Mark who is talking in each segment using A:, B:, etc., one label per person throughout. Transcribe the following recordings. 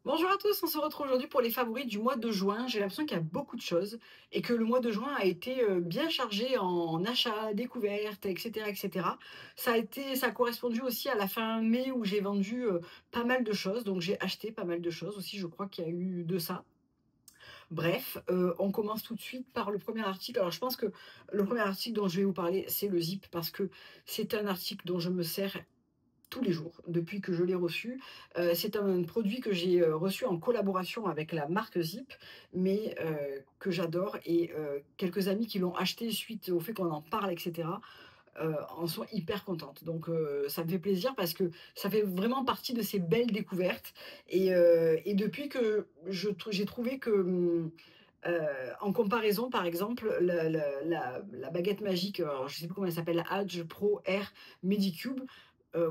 A: Bonjour à tous, on se retrouve aujourd'hui pour les favoris du mois de juin. J'ai l'impression qu'il y a beaucoup de choses et que le mois de juin a été bien chargé en achats, découvertes, etc., etc. Ça a correspondu aussi à la fin mai où j'ai vendu pas mal de choses, donc j'ai acheté pas mal de choses aussi. Je crois qu'il y a eu de ça. Bref, on commence tout de suite par le premier article. Alors, je pense que le premier article dont je vais vous parler, c'est le zip parce que c'est un article dont je me sers tous les jours, depuis que je l'ai reçu. C'est un produit que j'ai, reçu en collaboration avec la marque Zip, mais que j'adore et quelques amis qui l'ont acheté suite au fait qu'on en parle et cetera, en sont hyper contentes. Donc ça me fait plaisir parce que ça fait vraiment partie de ces belles découvertes et depuis que j'ai trouvé que, en comparaison, par exemple, la baguette magique, alors je sais plus comment elle s'appelle, la Edge Pro Air Medicube,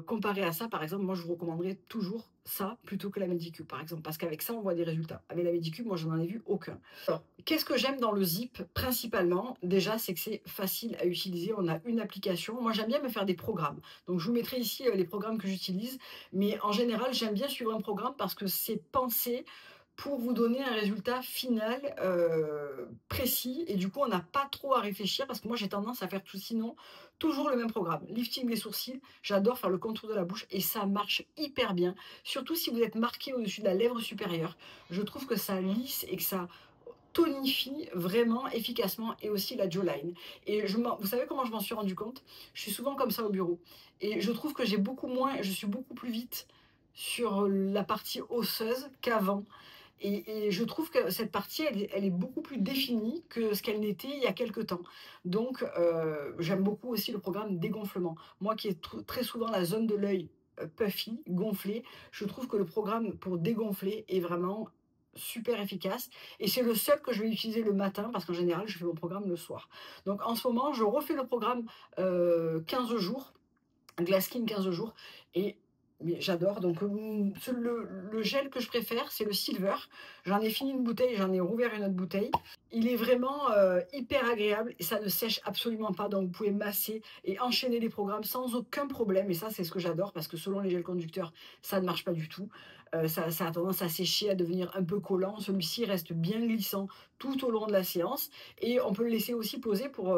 A: comparé à ça, par exemple, moi je vous recommanderais toujours ça plutôt que la Medicube, par exemple, parce qu'avec ça, on voit des résultats. Avec la Medicube, moi, je n'en ai vu aucun. Alors, qu'est-ce que j'aime dans le Zip principalement? Déjà, c'est que c'est facile à utiliser. On a une application. Moi, j'aime bien me faire des programmes. Donc, je vous mettrai ici les programmes que j'utilise. Mais en général, j'aime bien suivre un programme parce que c'est pensé pour vous donner un résultat final précis. Et du coup, on n'a pas trop à réfléchir parce que moi, j'ai tendance à faire tout sinon toujours le même programme. Lifting des sourcils, j'adore faire le contour de la bouche et ça marche hyper bien. Surtout si vous êtes marqué au-dessus de la lèvre supérieure. Je trouve que ça lisse et que ça tonifie vraiment efficacement et aussi la jawline. Et vous savez comment je m'en suis rendu compte? Je suis souvent comme ça au bureau et je trouve que je suis beaucoup plus vite sur la partie osseuse qu'avant. Et je trouve que cette partie, elle est beaucoup plus définie que ce qu'elle n'était il y a quelque temps. Donc, j'aime beaucoup aussi le programme dégonflement. Moi qui ai très souvent la zone de l'œil puffy, gonflée, je trouve que le programme pour dégonfler est vraiment super efficace. Et c'est le seul que je vais utiliser le matin parce qu'en général, je fais mon programme le soir. Donc, en ce moment, je refais le programme 15 jours, Glass Skin 15 jours, et mais j'adore. Donc, le gel que je préfère, c'est le Silver. J'en ai fini une bouteille, j'en ai rouvert une autre bouteille. Il est vraiment hyper agréable et ça ne sèche absolument pas. Donc, vous pouvez masser et enchaîner les programmes sans aucun problème. Et ça, c'est ce que j'adore parce que selon les gels conducteurs, ça ne marche pas du tout. Ça a tendance à sécher, à devenir un peu collant. Celui-ci reste bien glissant tout au long de la séance. Et on peut le laisser aussi poser pour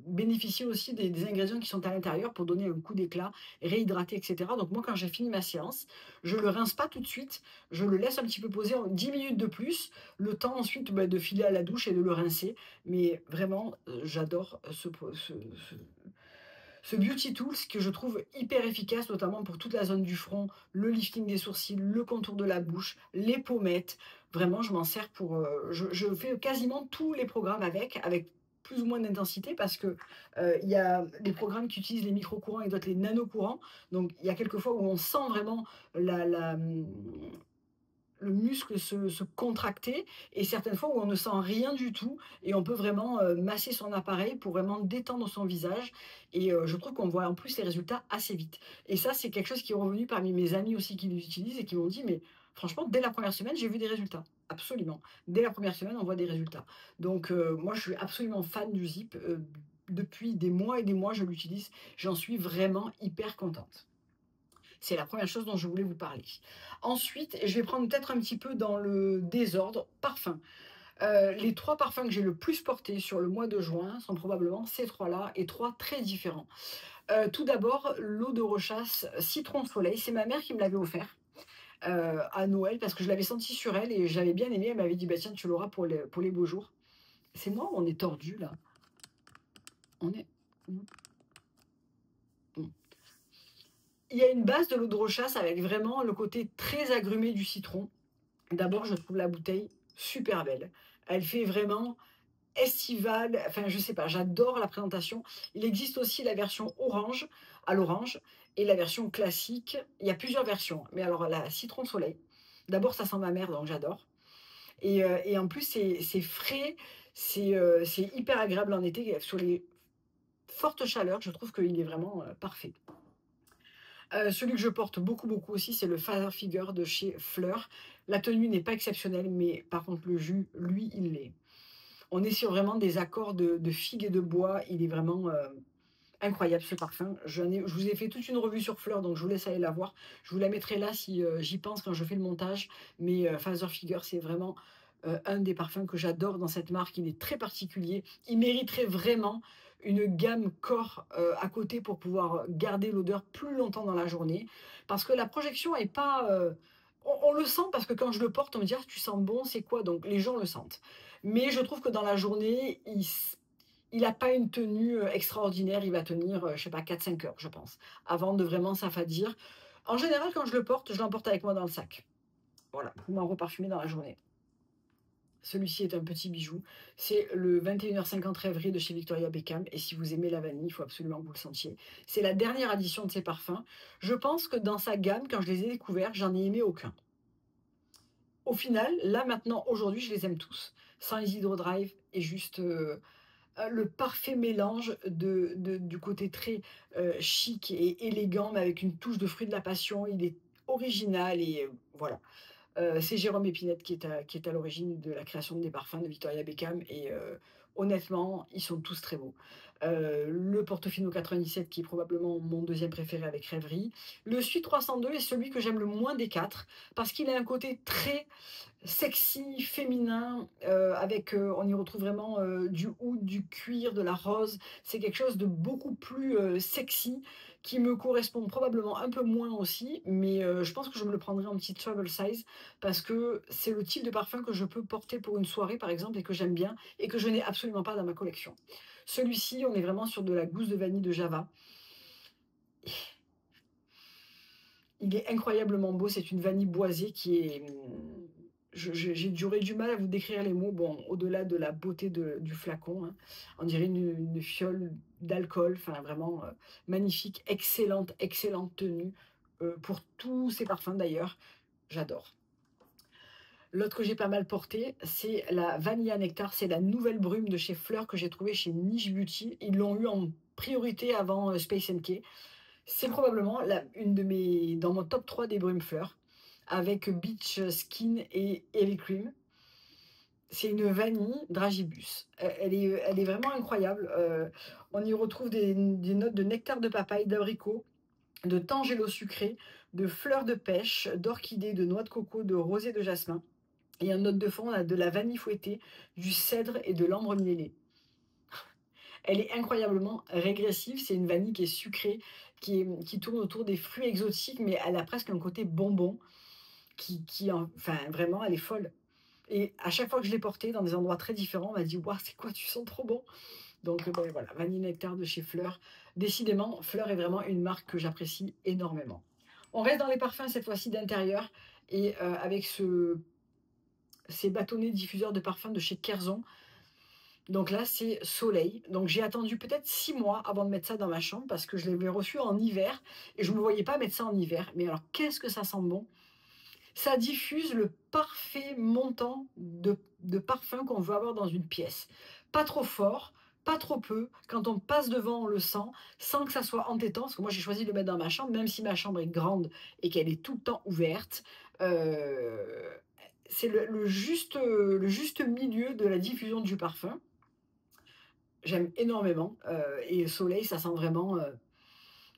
A: bénéficier aussi des ingrédients qui sont à l'intérieur pour donner un coup d'éclat, réhydrater, etc. Donc moi, quand j'ai fini ma séance, je le rince pas tout de suite, je le laisse un petit peu poser en 10 minutes de plus, le temps ensuite de filer à la douche et de le rincer. Mais vraiment, j'adore ce Beauty Tools que je trouve hyper efficace, notamment pour toute la zone du front, le lifting des sourcils, le contour de la bouche, les pommettes. Vraiment, je m'en sers pour. Je fais quasiment tous les programmes avec plus ou moins d'intensité parce que il y a des programmes qui utilisent les micro-courants et d'autres les nano-courants. Donc, il y a quelques fois où on sent vraiment le muscle se contracter et certaines fois où on ne sent rien du tout et on peut vraiment masser son appareil pour vraiment détendre son visage et je trouve qu'on voit en plus les résultats assez vite. Et ça, c'est quelque chose qui est revenu parmi mes amis aussi qui l'utilisent et qui m'ont dit, mais franchement, dès la première semaine, j'ai vu des résultats. Absolument. Dès la première semaine, on voit des résultats. Donc, moi, je suis absolument fan du Zip. Depuis des mois et des mois, je l'utilise. J'en suis vraiment hyper contente. C'est la première chose dont je voulais vous parler. Ensuite, je vais prendre peut-être un petit peu dans le désordre, parfum. Les 3 parfums que j'ai le plus portés sur le mois de juin sont probablement ces 3-là et 3 très différents. Tout d'abord, l'eau de Rochas Citron Soleil, c'est ma mère qui me l'avait offert, à Noël parce que je l'avais senti sur elle et j'avais bien aimé. Elle m'avait dit: «Bah, tiens, tu l'auras pour les beaux jours». C'est moi ou on est tordu là? On est mmh, mmh. Il y a une base de l'eau de Rochas avec vraiment le côté très agrumé du citron. D'abord, je trouve la bouteille super belle. Elle fait vraiment estivale, enfin je sais pas, j'adore la présentation. Il existe aussi la version orange, à l'orange et la version classique. Il y a plusieurs versions, mais alors la citron soleil, d'abord ça sent ma mère donc j'adore et en plus c'est frais, c'est hyper agréable en été sur les fortes chaleurs, je trouve qu'il est vraiment, parfait. Celui que je porte beaucoup, beaucoup aussi, c'est le Father Figure de chez Fleur. La tenue n'est pas exceptionnelle, mais par contre le jus, lui, il l'est. On est sur vraiment des accords de figues et de bois. Il est vraiment, Incroyable ce parfum. Je vous ai fait toute une revue sur Fleur, donc je vous laisse aller la voir. Je vous la mettrai là si, j'y pense quand je fais le montage. Mais, Father Figure, c'est vraiment, un des parfums que j'adore dans cette marque. Il est très particulier. Il mériterait vraiment une gamme corps, à côté pour pouvoir garder l'odeur plus longtemps dans la journée. Parce que la projection est pas, on le sent parce que quand je le porte, on me dit: «Ah, tu sens bon, c'est quoi?» Donc les gens le sentent. Mais je trouve que dans la journée, il a pas une tenue, extraordinaire, il va tenir, je sais pas 4 5 heures, je pense, avant de vraiment s'affadir. En général, quand je le porte, je l'emporte avec moi dans le sac. Voilà, pour m'en reparfumer dans la journée. Celui-ci est un petit bijou. C'est le 21h50 Rêverie de chez Victoria Beckham et si vous aimez la vanille, il faut absolument que vous le sentiez. C'est la dernière addition de ces parfums. Je pense que dans sa gamme, quand je les ai découverts, j'en ai aimé aucun. Au final, là, maintenant, aujourd'hui, je les aime tous. Sans Isidro Drive et juste, le parfait mélange du côté très, chic et élégant, mais avec une touche de fruit de la passion. Il est original et voilà. C'est Jérôme Épinette qui est à l'origine de la création des parfums de Victoria Beckham et honnêtement, ils sont tous très beaux. Le Portofino 97 qui est probablement mon deuxième préféré avec Rêverie. Le Suite 302 est celui que j'aime le moins des 4 parce qu'il a un côté très sexy, féminin, avec, on y retrouve vraiment, du oud, du cuir, de la rose. C'est quelque chose de beaucoup plus, sexy, qui me correspond probablement un peu moins aussi, mais, je pense que je me le prendrai en petit travel size parce que c'est le type de parfum que je peux porter pour une soirée, par exemple, et que j'aime bien et que je n'ai absolument pas dans ma collection. Celui-ci, on est vraiment sur de la gousse de vanille de Java. Il est incroyablement beau, c'est une vanille boisée qui est, j'aurais du mal à vous décrire les mots, bon, au-delà de la beauté du flacon, hein. On dirait une fiole d'alcool, enfin vraiment, magnifique, excellente, excellente tenue, pour tous ces parfums d'ailleurs, j'adore. L'autre que j'ai pas mal porté, c'est la Vanilla Nectar, c'est la nouvelle brume de chez Fleur que j'ai trouvée chez Niche Beauty. Ils l'ont eu en priorité avant, Space NK. C'est probablement une de mes dans mon top 3 des brumes fleurs, avec Beach Skin et Heavy Cream. C'est une vanille dragibus. Elle est vraiment incroyable. On y retrouve des notes de nectar de papaye, d'abricot, de tangelo sucré, de fleurs de pêche, d'orchidée, de noix de coco, de rosée de jasmin. Et en note de fond, on a de la vanille fouettée, du cèdre et de l'ambre mielé. Elle est incroyablement régressive, c'est une vanille qui est sucrée, qui tourne autour des fruits exotiques, mais elle a presque un côté bonbon enfin vraiment elle est folle et à chaque fois que je l'ai portée dans des endroits très différents, on m'a dit: «Waouh, c'est quoi? Tu sens trop bon!» Donc beh, voilà, Vanille Nectar de chez Fleur. Décidément, Fleur est vraiment une marque que j'apprécie énormément. On reste dans les parfums cette fois-ci d'intérieur et avec ces bâtonnets diffuseurs de parfums de chez Kerzon. Donc là, c'est Soleil. Donc j'ai attendu peut-être 6 mois avant de mettre ça dans ma chambre parce que je l'avais reçu en hiver et je ne me voyais pas mettre ça en hiver. Mais alors qu'est-ce que ça sent bon! Ça diffuse le parfait montant de parfum qu'on veut avoir dans une pièce. Pas trop fort, pas trop peu. Quand on passe devant, on le sent, sans que ça soit entêtant. Parce que moi, j'ai choisi de le mettre dans ma chambre, même si ma chambre est grande et qu'elle est tout le temps ouverte. C'est le juste milieu de la diffusion du parfum. J'aime énormément, et Soleil, ça sent vraiment,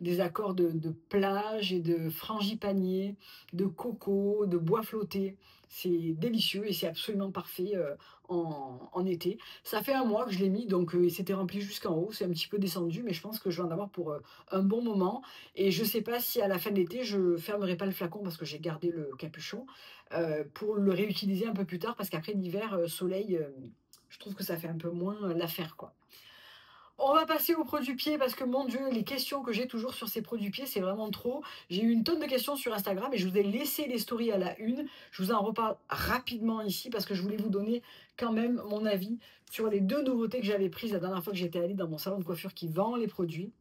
A: des accords de plage et de frangipanier, de coco, de bois flotté. C'est délicieux et c'est absolument parfait, en été. Ça fait un mois que je l'ai mis donc il s'était rempli jusqu'en haut. C'est un petit peu descendu mais je pense que je vais en avoir pour, un bon moment et je sais pas si à la fin de l'été, je fermerai pas le flacon parce que j'ai gardé le capuchon, pour le réutiliser un peu plus tard parce qu'après l'hiver, Soleil, je trouve que ça fait un peu moins, l'affaire, quoi. On va passer aux produits pieds parce que mon Dieu, les questions que j'ai toujours sur ces produits pieds, c'est vraiment trop. J'ai eu une tonne de questions sur Instagram et je vous ai laissé les stories à la une. Je vous en reparle rapidement ici parce que je voulais vous donner quand même mon avis sur les 2 nouveautés que j'avais prises la dernière fois que j'étais allée dans mon salon de coiffure qui vend les produits.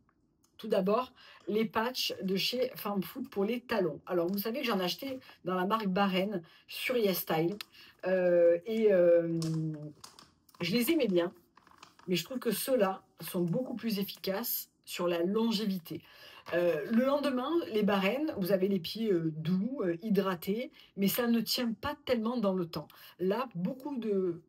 A: Tout d'abord, les patchs de chez Farm Food pour les talons. Alors, vous savez que j'en ai acheté dans la marque Baren sur YesStyle, et je les aimais bien. Mais je trouve que ceux-là sont beaucoup plus efficaces sur la longévité. Le lendemain, les baleines, vous avez les pieds, doux, hydratés, mais ça ne tient pas tellement dans le temps. Là,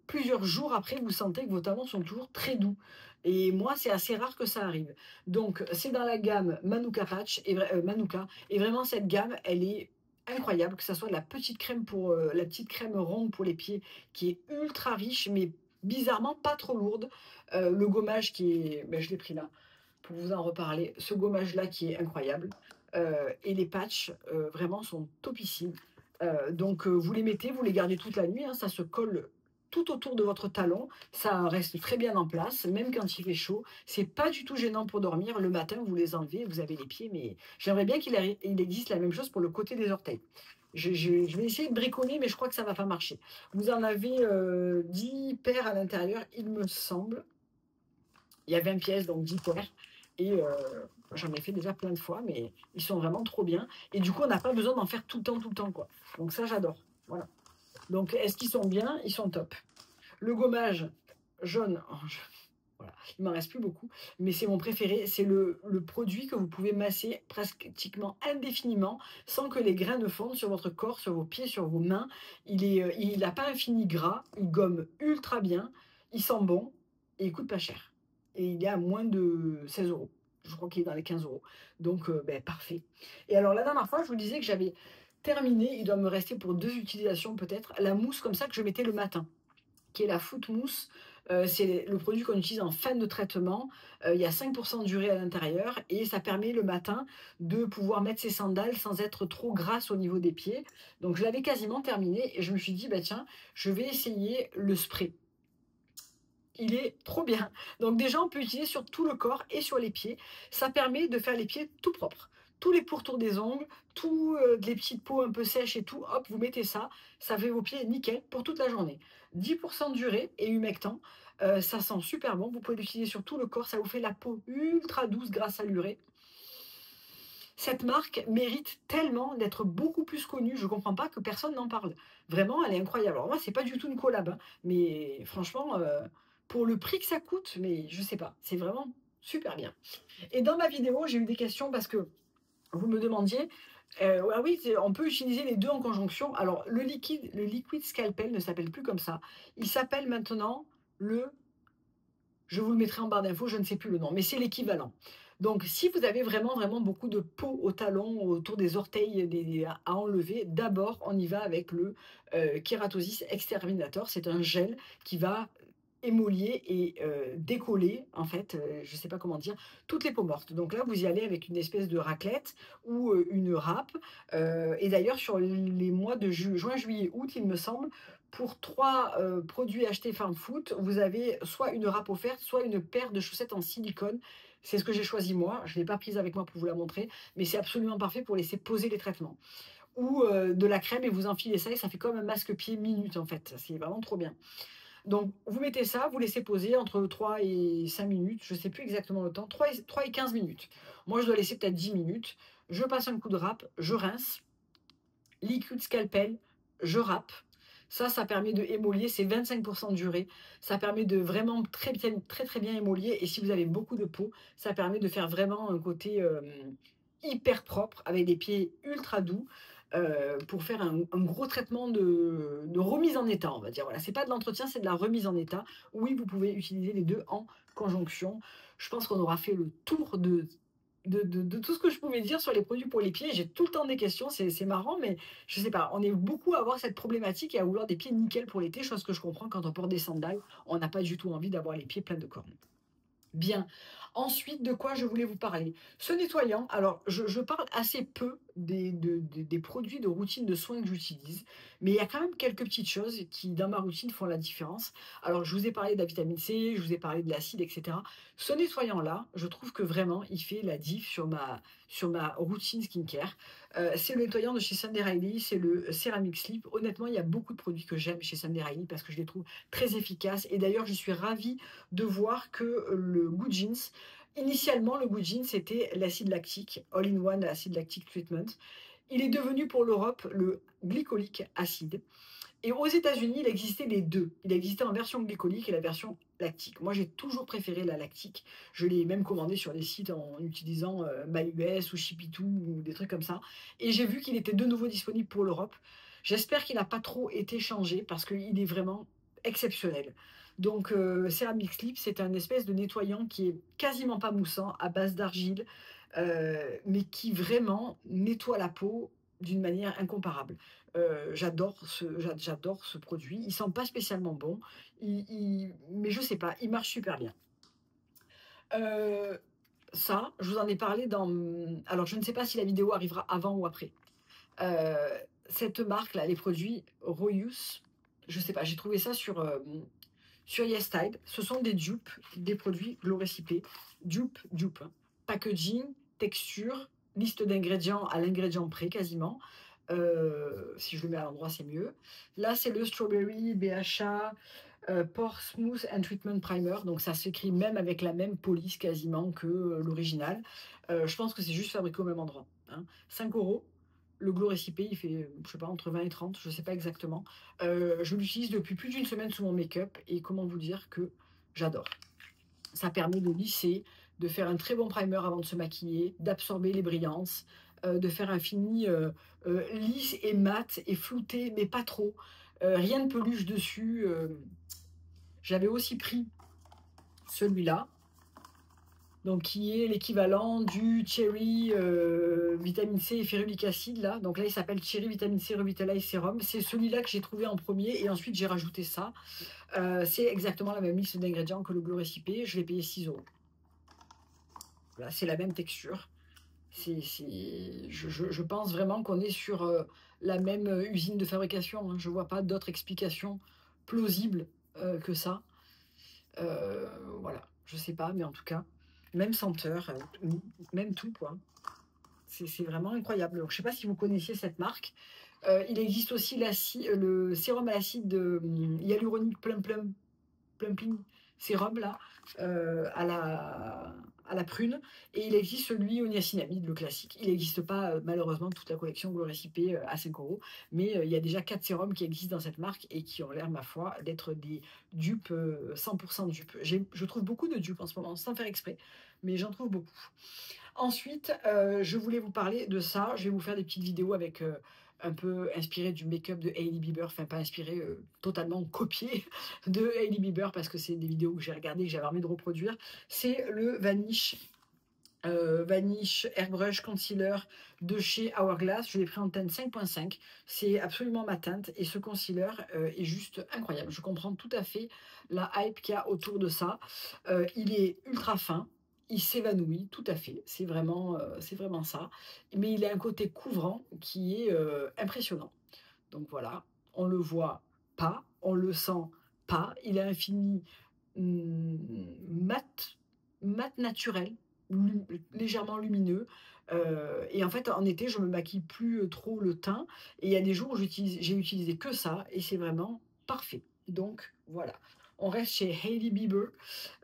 A: plusieurs jours après, vous sentez que vos talons sont toujours très doux et moi, c'est assez rare que ça arrive. Donc c'est dans la gamme Manuka Patch Manuka et vraiment cette gamme, elle est incroyable, que ça soit la petite crème pour, la petite crème ronde pour les pieds qui est ultra riche, mais bizarrement pas trop lourde. Le gommage qui est je l'ai pris là, pour vous en reparler. Ce gommage-là qui est incroyable, et les patchs, vraiment sont topissimes. Donc vous les mettez, vous les gardez toute la nuit, hein, ça se colle tout autour de votre talon, ça reste très bien en place, même quand il fait chaud. C'est pas du tout gênant pour dormir. Le matin, vous les enlevez, vous avez les pieds, mais j'aimerais bien il existe la même chose pour le côté des orteils. Je vais essayer de bricoler, mais je crois que ça va pas marcher. Vous en avez, 10 paires à l'intérieur, il me semble. Il y a 20 pièces, donc 10 paires. Et j'en ai fait déjà plein de fois, mais ils sont vraiment trop bien. Et du coup, on n'a pas besoin d'en faire tout le temps, quoi. Donc ça, j'adore. Voilà. Donc, est-ce qu'ils sont bien? Ils sont top. Le gommage jaune, voilà, il m'en reste plus beaucoup, mais c'est mon préféré. C'est le produit que vous pouvez masser pratiquement indéfiniment sans que les grains ne fondent sur votre corps, sur vos pieds, sur vos mains. Il n'a pas un fini gras, il gomme ultra bien, il sent bon et il coûte pas cher. Et il est à moins de 16 euros. Je crois qu'il est dans les 15 euros. Donc, parfait. Et alors, la dernière fois, je vous disais que j'avais terminé, il doit me rester pour 2 utilisations peut-être, la mousse comme ça que je mettais le matin, qui est la Foot Mousse. C'est le produit qu'on utilise en fin de traitement. Il y a 5 de durée à l'intérieur et ça permet le matin de pouvoir mettre ses sandales sans être trop grasse au niveau des pieds. Donc je l'avais quasiment terminé et je me suis dit: «Bah tiens, je vais essayer le spray». Il est trop bien. Donc déjà, on peut utiliser sur tout le corps et sur les pieds. Ça permet de faire les pieds tout propres. Tous les pourtours des ongles, tous, les petites peaux un peu sèches et tout, hop, vous mettez ça, ça fait vos pieds nickel pour toute la journée. 10 de durée et humectant, ça sent super bon. Vous pouvez l'utiliser sur tout le corps, ça vous fait la peau ultra douce grâce à l'urée. Cette marque mérite tellement d'être beaucoup plus connue, je comprends pas que personne n'en parle. Vraiment, elle est incroyable. Alors moi, c'est pas du tout une collab, hein, mais franchement, pour le prix que ça coûte, mais je sais pas, c'est vraiment super bien. Et dans ma vidéo, j'ai eu des questions parce que vous me demandiez, ah oui, on peut utiliser les 2 en conjonction. Alors le liquide scalpel ne s'appelle plus comme ça. Il s'appelle maintenant le je vous le mettrai en barre d'infos, je ne sais plus le nom, mais c'est l'équivalent. Donc, si vous avez vraiment, vraiment beaucoup de peau au talon, autour des orteils à enlever, d'abord, on y va avec le Keratosis Exterminator. C'est un gel qui va émolier et décoller, en fait, je ne sais pas comment dire, toutes les peaux mortes. Donc là, vous y allez avec une espèce de raclette ou une râpe. Et d'ailleurs, sur les mois de juin, juillet, août, il me semble, pour 3 produits achetés Farm Foot, vous avez soit une râpe offerte, soit une paire de chaussettes en silicone. C'est ce que j'ai choisi moi. Je ne l'ai pas prise avec moi pour vous la montrer, mais c'est absolument parfait pour laisser poser les traitements. Ou de la crème et vous enfilez ça et ça fait comme un masque-pied minute en fait. C'est vraiment trop bien. Donc vous mettez ça, vous laissez poser entre 3 et 5 minutes, je ne sais plus exactement le temps, 3 et 15 minutes. Moi je dois laisser peut-être 10 minutes. Je passe un coup de râpe, je rince, liquide scalpel, je râpe. Ça permet de émolier, c'est 25 de durée. Ça permet de vraiment très bien émolier et si vous avez beaucoup de peau, ça permet de faire vraiment un côté, hyper propre avec des pieds ultra doux, pour faire un gros traitement de remise en état, on va dire. Voilà, c'est pas de l'entretien, c'est de la remise en état. Oui, vous pouvez utiliser les 2 en conjonction. Je pense qu'on aura fait le tour de tout ce que je pouvais dire sur les produits pour les pieds. J'ai tout le temps des questions, c'est marrant, mais je sais pas, on est beaucoup à avoir cette problématique et à vouloir des pieds nickel pour l'été, chose que je comprends quand on porte des sandales, on n'a pas du tout envie d'avoir les pieds pleins de cornes. Bien. Ensuite, de quoi je voulais vous parler? Ce nettoyant, alors je parle assez peu des produits de routine de soins que j'utilise, mais il y a quand même quelques petites choses qui, dans ma routine, font la différence. Alors, je vous ai parlé de la vitamine C, je vous ai parlé de l'acide, et cetera. Ce nettoyant-là, je trouve que vraiment, il fait la diff sur ma routine skincare. C'est le nettoyant de chez Sunday Riley, c'est le Ceramic Sleep. Honnêtement, il y a beaucoup de produits que j'aime chez Sunday Riley parce que je les trouve très efficaces. Et d'ailleurs, je suis ravie de voir que le Good Jeans, initialement, le Good Jeans, c'était l'acide lactique, All-in-One Acid Lactic Treatment. Il est devenu pour l'Europe le glycolique acide. Et aux États-Unis, il existait les 2. Il existait en version glycolique et la version lactique. Moi, j'ai toujours préféré la lactique. Je l'ai même commandé sur des sites en utilisant MyUS ou Shipitou ou des trucs comme ça. Et j'ai vu qu'il était de nouveau disponible pour l'Europe. J'espère qu'il n'a pas trop été changé parce qu'il est vraiment exceptionnel. Donc, Ceramic Slip, c'est un espèce de nettoyant qui est quasiment pas moussant, à base d'argile, mais qui vraiment nettoie la peau d'une manière incomparable. J'adore ce produit. Il sent pas spécialement bon, mais je sais pas, il marche super bien. Heu, Ça, je vous en ai parlé dans, alors je ne sais pas si la vidéo arrivera avant ou après. Heu, cette marque-là, les produits Royus, je sais pas, j'ai trouvé ça sur YesTide. Ce sont des dupes, des produits Glow Recipe. Dupe, hein. Packaging, texture, liste d'ingrédients à l'ingrédient près quasiment. Si je le mets à l'endroit, c'est mieux. Là, c'est le Strawberry BHA Pore Smooth and Treatment Primer. Donc, ça s'écrit même avec la même police quasiment que l'original. Je pense que c'est juste fabriqué au même endroit, hein. 5 €. Le Glow Recipe, il fait, je sais pas, entre 20 et 30, je sais pas exactement. Je l'utilise depuis plus d'une semaine sous mon make-up et comment vous dire que j'adore. Ça permet de lisser, de faire un très bon primer avant de se maquiller, d'absorber les brillances, de faire un fini lisse et mat et flouté, mais pas trop. Rien de peluche dessus. J'avais aussi pris celui-là, donc qui est l'équivalent du Cherry vitamine C et férulique acide là. Donc là, il s'appelle Cherry vitamine C Revitalize Serum. C'est celui-là que j'ai trouvé en premier et ensuite j'ai rajouté ça. C'est exactement la même liste d'ingrédients que le Glow Recipe. Je l'ai payé 6 €. Voilà, c'est la même texture. Je pense vraiment qu'on est sur la même usine de fabrication, hein. Je ne vois pas d'autre explication plausible que ça. Voilà, je sais pas, mais en tout cas, même senteur, même tout, quoi. C'est vraiment incroyable. Donc, je sais pas si vous connaissiez cette marque. Il existe aussi le sérum à l'acide hyaluronique plumping sérum là, à la prune. Et il existe celui au niacinamide, le classique. Il n'existe pas malheureusement toute la collection Glow Recipe à 5 €, mais il y a déjà 4 sérums qui existent dans cette marque et qui ont l'air, ma foi, d'être des dupes, 100% dupes. Je trouve beaucoup de dupes en ce moment, sans faire exprès, mais j'en trouve beaucoup. Ensuite, je voulais vous parler de ça. Je vais vous faire des petites vidéos avec, un peu inspiré du make-up de Hailey Bieber, enfin pas inspiré, totalement copié de Hailey Bieber parce que c'est des vidéos que j'ai regardées, que j'avais envie de reproduire. C'est le Vanish Airbrush Concealer de chez Hourglass. Je l'ai pris en teinte 5.5. C'est absolument ma teinte et ce concealer est juste incroyable. Je comprends tout à fait la hype qu'il y a autour de ça. Il est ultra fin. Il s'évanouit, tout à fait. C'est vraiment ça. Mais il a un côté couvrant qui est impressionnant. Donc voilà, on le voit pas, on le sent pas. Il a un fini mat, mat naturel, légèrement lumineux. Et en fait, en été, je me maquille plus trop le teint. Et il y a des jours où j'ai utilisé que ça et c'est vraiment parfait. Donc voilà. On reste chez Hailey Bieber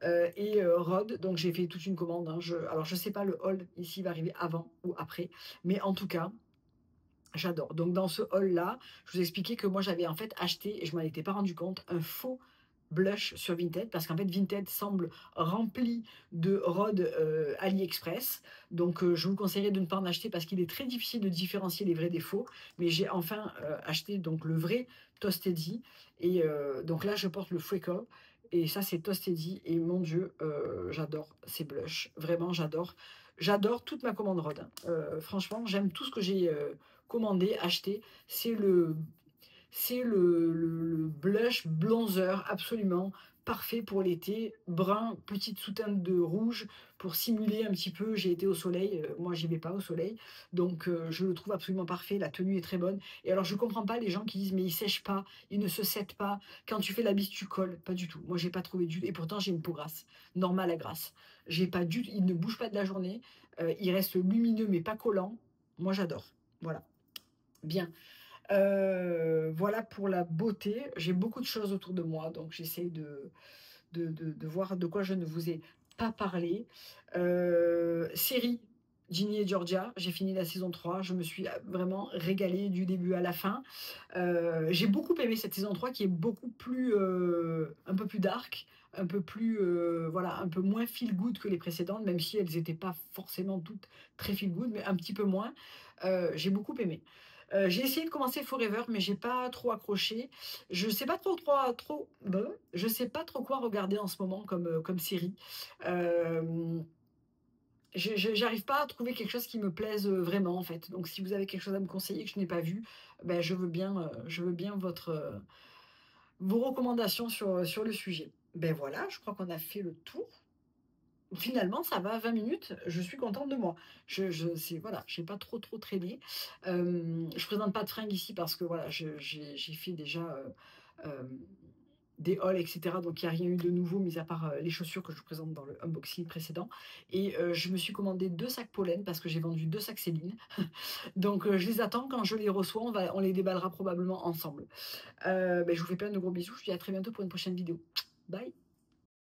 A: et Rod. Donc j'ai fait toute une commande, hein. Alors je sais pas le haul ici va arriver avant ou après, mais en tout cas, j'adore. Donc dans ce haul-là, je vous expliquais que moi j'avais en fait acheté, et je m'en étais pas rendu compte, un faux blush sur Vinted, parce qu'en fait Vinted semble rempli de Rod AliExpress. Donc je vous conseillerais de ne pas en acheter parce qu'il est très difficile de différencier les vrais des faux. Mais j'ai enfin acheté donc le vrai Toasted. Et donc là je porte le Freckle. Et ça c'est Toasted. Et mon Dieu, j'adore ces blushs. Vraiment j'adore. J'adore toute ma commande Rod, hein. Franchement, j'aime tout ce que j'ai commandé, acheté. C'est le blush bronzer absolument parfait pour l'été. Brun, petite sous-teinte de rouge pour simuler un petit peu. J'ai été au soleil, moi j'y vais pas au soleil, donc je le trouve absolument parfait. La tenue est très bonne. Et alors je comprends pas les gens qui disent mais il sèche pas, il ne se sèche pas. Quand tu fais la bise, tu colles. Pas du tout. Moi j'ai pas trouvé du tout. Et pourtant j'ai une peau grasse, normale à grasse. J'ai pas du, il ne bouge pas de la journée. Il reste lumineux mais pas collant. Moi j'adore. Voilà. Bien. Voilà pour la beauté. J'ai beaucoup de choses autour de moi, donc j'essaie de voir de quoi je ne vous ai pas parlé. Série Ginny et Georgia, j'ai fini la saison 3, je me suis, vraiment régalée du début à la fin. J'ai beaucoup aimé cette saison 3 qui est beaucoup plus, un peu plus dark, un peu plus, voilà, un peu moins feel good que les précédentes, même si elles étaient pas forcément toutes très feel good, mais un petit peu moins. J'ai beaucoup aimé. J'ai essayé de commencer Forever, mais j'ai pas trop accroché. Je sais pas je sais pas trop quoi regarder en ce moment comme, comme série. Hem je j'arrive pas à trouver quelque chose qui me plaise, vraiment, en fait. Donc si vous avez quelque chose à me conseiller que je n'ai pas vu, ben, je veux bien votre, vos recommandations sur le sujet. Ben, voilà, je crois qu'on a fait le tour. Finalement, ça va, 20 minutes, je suis contente de moi. Je c'est voilà, j'ai pas trop traîné. Je présente pas de fringues ici parce que voilà, j'ai fait déjà, hem des hauls et cetera, donc il y a rien eu de nouveau mis à part, les chaussures que je vous présente dans le unboxing précédent et je me suis commandé 2 sacs pollen parce que j'ai vendu 2 sacs Céline. Donc je les attends, quand je les reçois, on les déballera probablement ensemble. Je vous fais plein de gros bisous, je vous dis à très bientôt pour une prochaine vidéo. Bye.